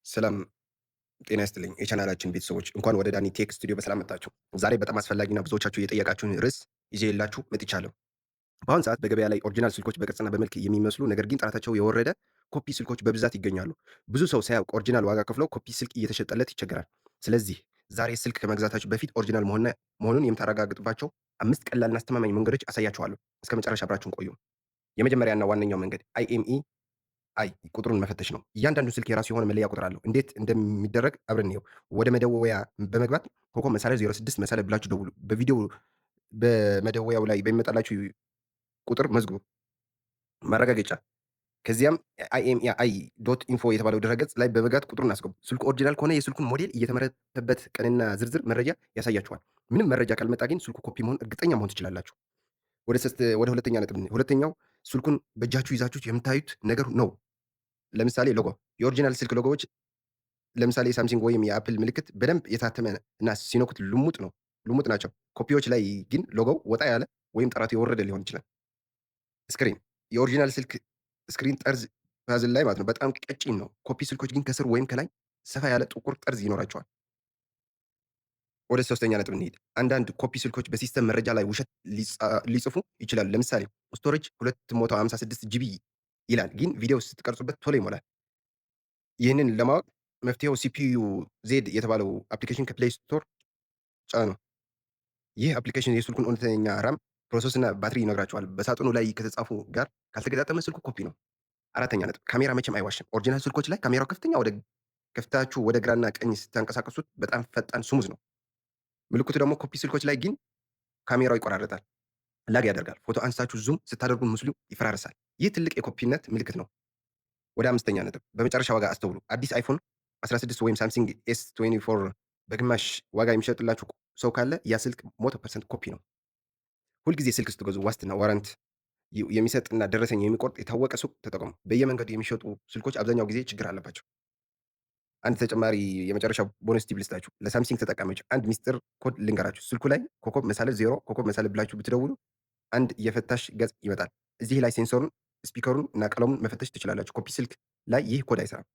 ሰላም ጤና ይስጥልኝ የቻናላችን ቤተሰቦች እንኳን ወደ ዳኒ ቴክ ስቱዲዮ በሰላም መጣችሁ። ዛሬ በጣም አስፈላጊና ብዙዎቻችሁ የጠየቃችሁን ርዕስ ይዤላችሁ መጥቻለሁ። በአሁን ሰዓት በገበያ ላይ ኦሪጂናል ስልኮች በቅርጽና በመልክ የሚመስሉ ነገር ግን ጥራታቸው የወረደ ኮፒ ስልኮች በብዛት ይገኛሉ። ብዙ ሰው ሳያውቅ ኦሪጂናል ዋጋ ከፍሎ ኮፒ ስልክ እየተሸጠለት ይቸገራል። ስለዚህ ዛሬ ስልክ ከመግዛታችሁ በፊት ኦሪጂናል መሆኑን የምታረጋግጡባቸው 5 ቀላልና አስተማማኝ መንገዶች አሳያችኋለሁ። እስከ መጨረሻ አብራችሁን ቆዩ። የመጀመሪያና ዋነኛው መንገድ ቁጥሩን መፈተሽ ነው። እያንዳንዱ ስልክ የራሱ የሆነ መለያ ቁጥር አለው። እንዴት እንደሚደረግ አብረን እንየው። ወደ መደወያ በመግባት ኮከብ መሳሪያ 06 መሳሪያ ብላችሁ ደውሉ። በመደወያው ላይ በሚመጣላችሁ ቁጥር መዝግቡ። ማረጋገጫ ከዚያም IMEI ዶት ኢንፎ የተባለው ድረገጽ ላይ በመግባት ቁጥሩን አስገቡ። ስልኩ ኦሪጂናል ከሆነ የስልኩን ሞዴል፣ የተመረተበት ቀንና ዝርዝር መረጃ ያሳያችኋል። ምንም መረጃ ካልመጣ ግን ስልኩ ኮፒ መሆኑን እርግጠኛ መሆን ትችላላችሁ። ወደ ሁለተኛ ነጥብ ሁለተኛው ስልኩን በእጃችሁ ይዛችሁት የምታዩት ነገር ነው። ለምሳሌ ሎጎ፣ የኦሪጂናል ስልክ ሎጎዎች ለምሳሌ የሳምሰንግ ወይም የአፕል ምልክት በደንብ የታተመ እና ሲነኩት ልሙጥ ናቸው። ኮፒዎች ላይ ግን ሎጎው ወጣ ያለ ወይም ጥራቱ የወረደ ሊሆን ይችላል። ስክሪን፣ የኦሪጂናል ስልክ ስክሪን ጠርዝ ፓዝል ላይ ማለት ነው በጣም ቀጭን ነው። ኮፒ ስልኮች ግን ከስር ወይም ከላይ ሰፋ ያለ ጥቁር ጠርዝ ይኖራቸዋል። ወደ ሶስተኛ ነጥብ እንሂድ። አንዳንድ ኮፒ ስልኮች በሲስተም መረጃ ላይ ውሸት ሊጽፉ ይችላሉ። ለምሳሌ ስቶሬጅ 256 ጂቢ ይላል፣ ግን ቪዲዮ ስትቀርጹበት ቶሎ ይሞላል። ይህንን ለማወቅ መፍትሄው ሲፒዩ ዜድ የተባለው አፕሊኬሽን ከፕሌይ ስቶር ጫኑ። ይህ አፕሊኬሽን የስልኩን እውነተኛ ራም፣ ፕሮሰስ እና ባትሪ ይነግራቸዋል። በሳጥኑ ላይ ከተጻፉ ጋር ካልተገጣጠመ ስልኩ ኮፒ ነው። አራተኛ ነጥብ፣ ካሜራ መቼም አይዋሽም። ኦሪጂናል ስልኮች ላይ ካሜራው ከፍታችሁ ወደ ግራና ቀኝ ስታንቀሳቀሱት በጣም ፈጣን ስሙዝ ነው። ምልክቱ ደግሞ ኮፒ ስልኮች ላይ ግን ካሜራው ይቆራረጣል፣ ላግ ያደርጋል። ፎቶ አንስታችሁ ዙም ስታደርጉ ምስሉ ይፈራርሳል። ይህ ትልቅ የኮፒነት ምልክት ነው። ወደ አምስተኛ ነጥብ፣ በመጨረሻ ዋጋ አስተውሉ። አዲስ አይፎን 16 ወይም ሳምሰንግ S24 በግማሽ ዋጋ የሚሸጥላችሁ ሰው ካለ ያ ስልክ 100% ኮፒ ነው። ሁልጊዜ ስልክ ስትገዙ ዋስትና ዋራንት የሚሰጥና ደረሰኝ የሚቆርጥ የታወቀ ሱቅ ተጠቀሙ። በየመንገዱ የሚሸጡ ስልኮች አብዛኛው ጊዜ ችግር አለባቸው። አንድ ተጨማሪ የመጨረሻ ቦነስ ቲፕ ልስጣችሁ። ለሳምሰንግ ተጠቃሚዎች አንድ ሚስጥር ኮድ ልንገራችሁ። ስልኩ ላይ ኮከብ መሳለል 0 ኮከብ መሳለል ብላችሁ ብትደውሉ አንድ የፈታሽ ገጽ ይመጣል። እዚህ ላይ ሴንሰሩን፣ ስፒከሩን እና ቀለሙን መፈተሽ ትችላላችሁ። ኮፒ ስልክ ላይ ይህ ኮድ አይሰራም።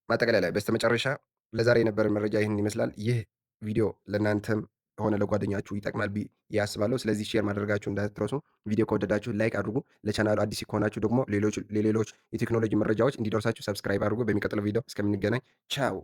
ማጠቃለያ ላይ በስተመጨረሻ ለዛሬ የነበረን መረጃ ይህንን ይመስላል። ይህ ቪዲዮ ለእናንተም ሆነ ለጓደኛችሁ ይጠቅማል ብዬ አስባለሁ። ስለዚህ ሼር ማድረጋችሁ እንዳትረሱ። ቪዲዮ ከወደዳችሁ ላይክ አድርጉ። ለቻናሉ አዲስ ከሆናችሁ ደግሞ ለሌሎች የቴክኖሎጂ መረጃዎች እንዲደርሳችሁ ሰብስክራይብ አድርጉ። በሚቀጥለው ቪዲዮ እስከምንገናኝ ቻው።